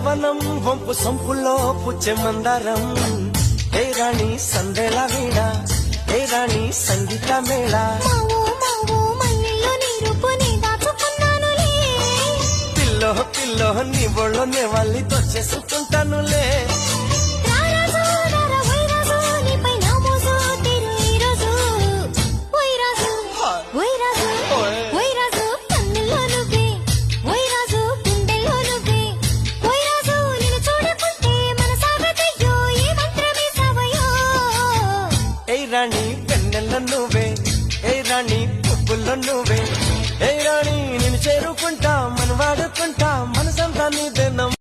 వనం వంపు సొంపులో పుచ్చే మందారం ఏ రాణి సందేళ వీణ ఏ రాణి సంగీత మేళ పిల్లో పిల్లో నీ ఒళ్ళోనే వాళ్ళి తొచ్చేసుకుంటానులే రాణి పెన్నెల్లో నువ్వే ఏ రాణి పువ్వుల్లో నువ్వే ఏ రాణి నేను చేరుకుంటా మనం వాడుకుంటా మనసంతా నీదేనమ్మా